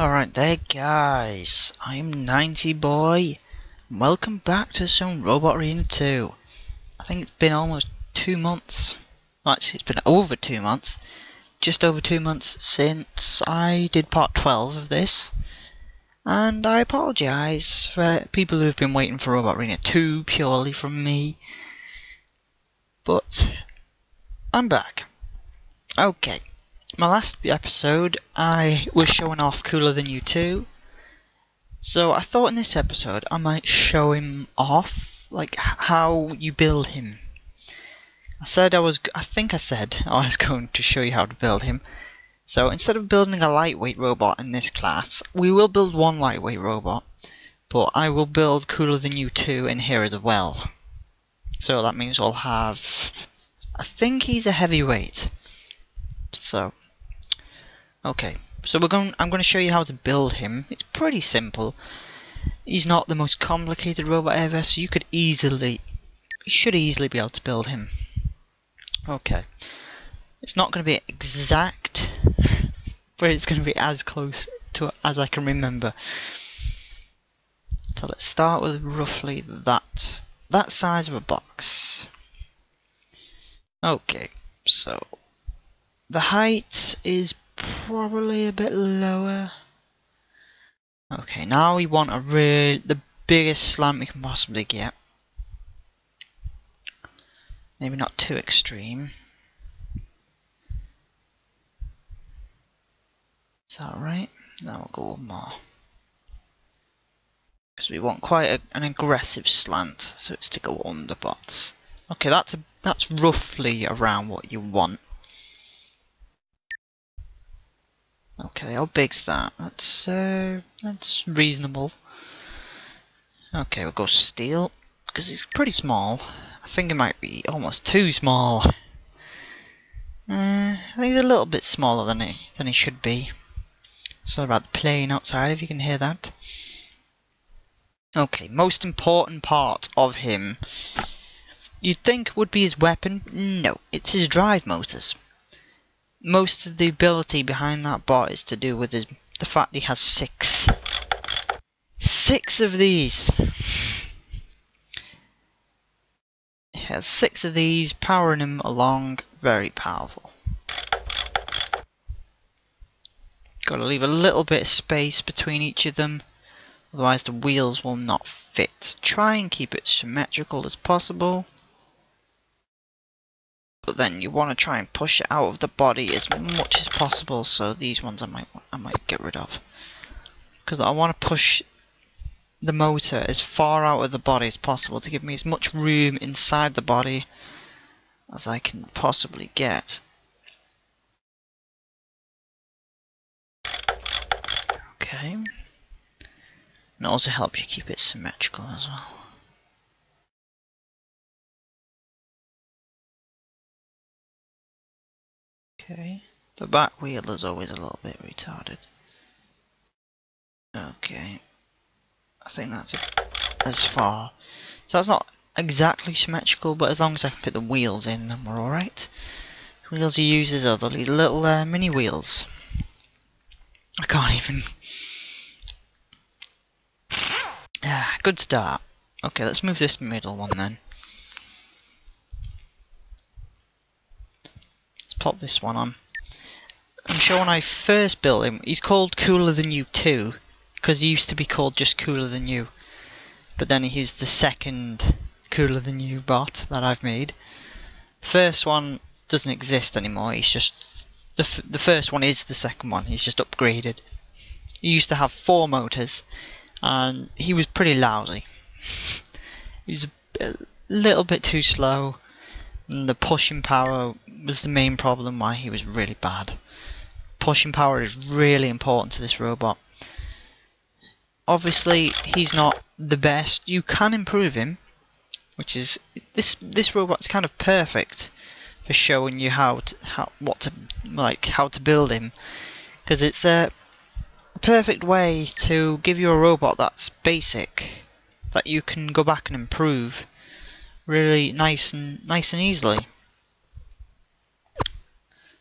Alright there guys, I'm 90 Boy. Welcome back to some Robot Arena 2. I think it's been almost 2 months. Actually, it's been over 2 months. Just over 2 months since I did part 12 of this. And I apologise for people who've been waiting for Robot Arena 2 purely from me. But I'm back. Okay. My last episode, I was showing off Cooler Than You 2. So I thought in this episode I might show him off, like how you build him. I think I said I was going to show you how to build him. So instead of building a lightweight robot in this class, we will build one lightweight robot, but I will build Cooler Than You 2 in here as well. So that means we'll have, I think he's a heavyweight. So okay, so I'm going to show you how to build him. It's pretty simple. He's not the most complicated robot ever, so you should easily be able to build him. Okay, it's not going to be exact, but it's going to be as close to it as I can remember. So let's start with roughly that size of a box. Okay, so the height is probably a bit lower. Okay, now we want the biggest slant we can possibly get. Maybe not too extreme. Is that right? Now we'll go one more. Because we want quite an aggressive slant, so it's to go on the bots. Okay, that's roughly around what you want. Okay, how big's that? That's reasonable. Okay, we'll go steel, because it's pretty small. I think it might be almost too small. I think it's a little bit smaller than it should be. Sorry about the plane outside, if you can hear that. Okay, most important part of him, you'd think would be his weapon. No, it's his drive motors. Most of the ability behind that bot is to do with the fact he has six of these. He has 6 of these powering him along. Very powerful. Got to leave a little bit of space between each of them, otherwise the wheels will not fit. Try and keep it symmetrical as possible. But then you want to try and push it out of the body as much as possible, so these ones I might get rid of. Because I want to push the motor as far out of the body as possible to give me as much room inside the body as I can possibly get. Okay. And it also helps you keep it symmetrical as well. Okay, the back wheel is always a little bit retarded. Okay, I think that's as far. So that's not exactly symmetrical, but as long as I can put the wheels in, then we're alright. The wheels he uses are the little mini wheels. I can't even. Good start. Okay, let's move this middle one then. Pop this one on. I'm sure when I first built him, he's called Cooler Than You 2 because he used to be called just Cooler Than You, but then he's the second Cooler Than You bot that I've made. The first one doesn't exist anymore. He's just the first one is the second one. He's just upgraded. He used to have 4 motors, and he was pretty lousy. He was a little bit too slow. And the pushing power was the main problem why he was really bad. Pushing power is really important to this robot. Obviously, he's not the best. You can improve him, which is this robot's kind of perfect for showing you how to build him, because it's a perfect way to give you a robot that's basic that you can go back and improve. Really nice and easily.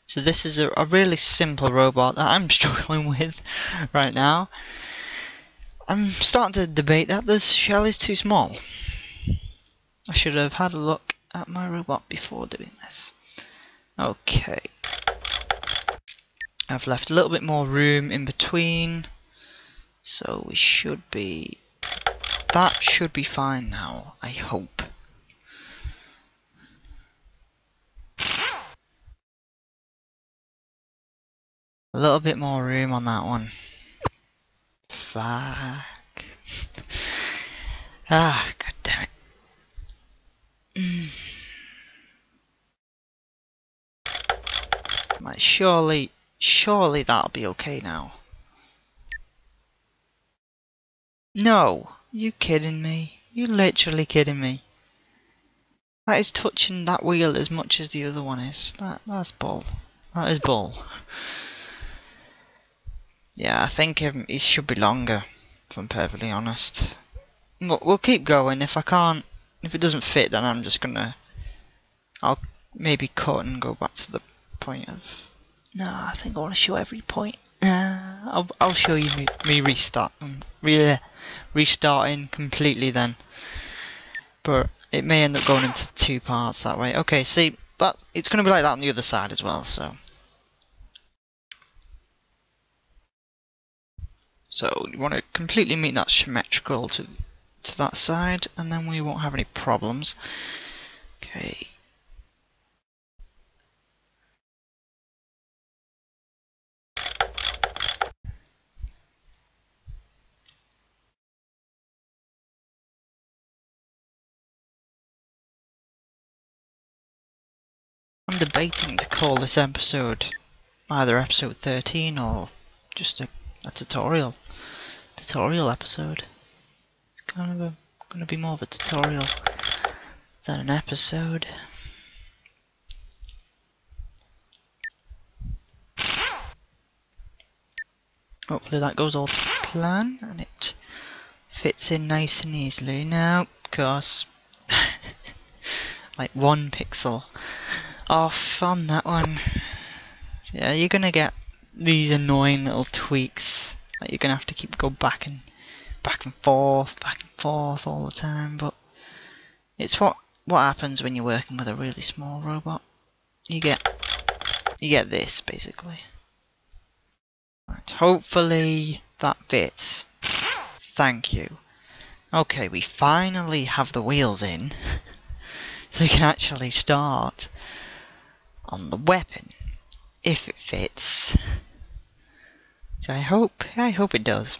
So this is a really simple robot that I'm struggling with right now. I'm starting to debate that this shell is too small. I should have had a look at my robot before doing this. Okay. I've left a little bit more room in between. So we should be... that should be fine now, I hope. A little bit more room on that one. Fuck. Ah, god damn it. Right, surely that'll be okay now. No, you kidding me? You literally kidding me? That is touching that wheel as much as the other one is. That's bull. That is bull. Yeah, I think it should be longer, if I'm perfectly honest. We'll keep going. If it doesn't fit, then I'm just gonna... I'll maybe cut and go back to the point of... No, I think I want to show every point. I'll show you me restarting completely then. But it may end up going into 2 parts that way. Okay, see, it's gonna be like that on the other side as well, so... So you want to completely meet that symmetrical to that side, and then we won't have any problems. Okay. I'm debating to call this episode either episode 13 or just a tutorial episode. It's kind of going to be more of a tutorial than an episode. Hopefully that goes all to plan and it fits in nice and easily. Now, of course, like 1 pixel off on that one. Yeah, you're gonna get these annoying little tweaks that you're gonna have to go back and forth all the time. But it's what happens when you're working with a really small robot. You get this basically. Right, hopefully that fits. Thank you. Okay, we finally have the wheels in, so we can actually start on the weapon, if it fits. So I hope it does.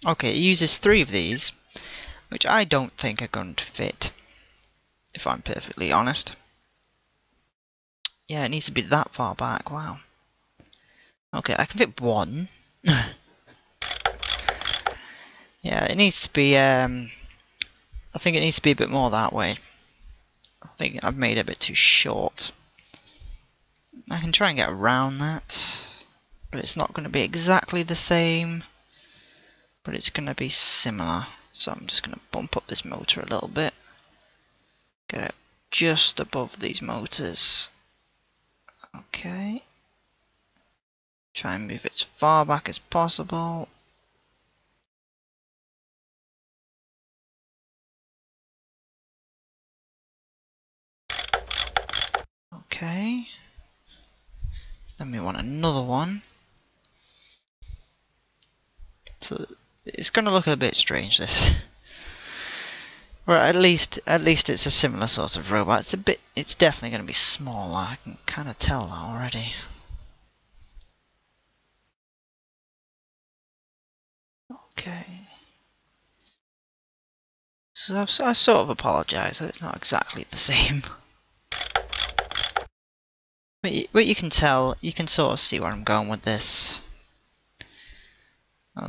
Okay, it uses 3 of these, which I don't think are going to fit, if I'm perfectly honest. Yeah, it needs to be that far back, wow. Okay, I can fit 1. Yeah, it needs to be, I think it needs to be a bit more that way. I think I've made it a bit too short. I can try and get around that, but it's not going to be exactly the same, but it's going to be similar. So I'm just going to bump up this motor a little bit, get it just above these motors. Okay. Try and move it as far back as possible. Okay. Then we want another one. So it's going to look a bit strange, this. Or at least it's a similar sort of robot. It's definitely going to be smaller. I can kind of tell that already. Okay. So I sort of apologise that it's not exactly the same. But you can tell, you can sort of see where I'm going with this.